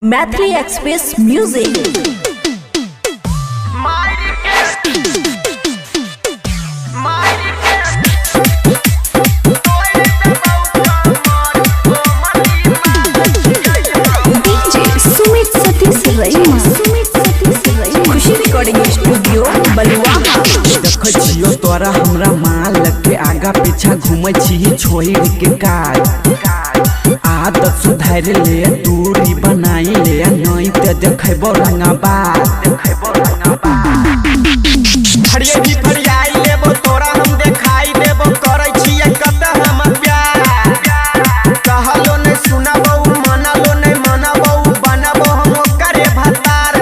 Maithili express music. Khushi recording studio Balua. देखो जियो तोरा हमरा माल के आगा पीछा घूमे छी छोड़ के काज आदत सुधार ले दूरी बनाई ले नहीं ते देखबो रंगाबाज फड़िए भी फड़ियाई लेबो तोरा हम देखाई देबो करै छिए कत हम प्यार कहलो ने सुनाबो मनलो ने मनबो बनबो हम करे भतार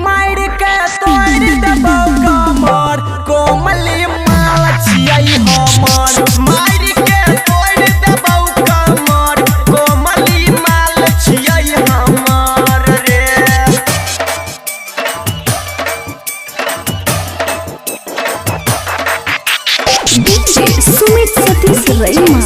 मार के तोड़ देबो कमर कोमली माल छियै हमर मार के तोड़ देबो कमर कोमली माल छियै हमर रे। डीजे सुमित सतीश रईमा।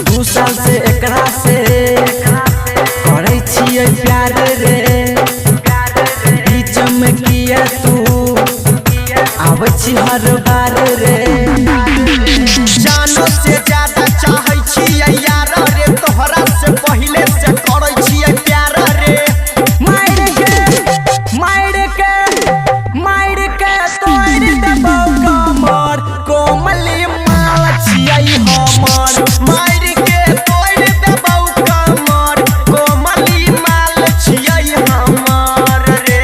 दू साल से एकरा से करे छियै प्यार रे बीच में किया तू आबै छी हर बार रे जानो से ज्यादा चाहै छियै यार रे तोहरा से पहले से करे छियै प्यार रे मार के तोड़ देबो कमर कोमली माल छियै हमर मार के तोड़ देबो कमर कोमली माल छियै हमर रे।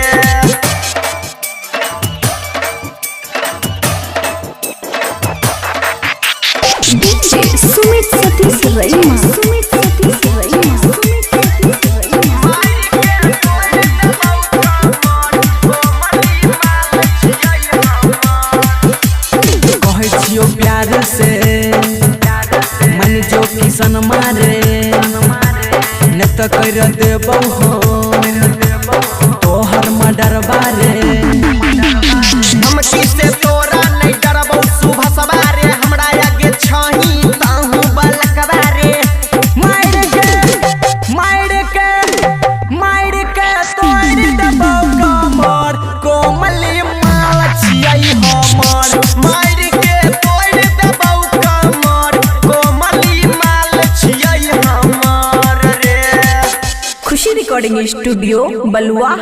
डीजे सुमित सतीश रईमा। कहै छियो प्यार से मन जो किसन मारे न त कर देबो हो तोहर मर्डर बारे हम किसे तोरा नहीं डरबो सुबह सवारे हमरा आगे छही ताहू बलकवा रे मार के तोड़ देबो कमर कोमली माल छियै हमर मार के तोड़ देबो कमर कोमली माल छियै हमर रे। खुशी रिकॉर्डिंग स्टूडियो बलुआ।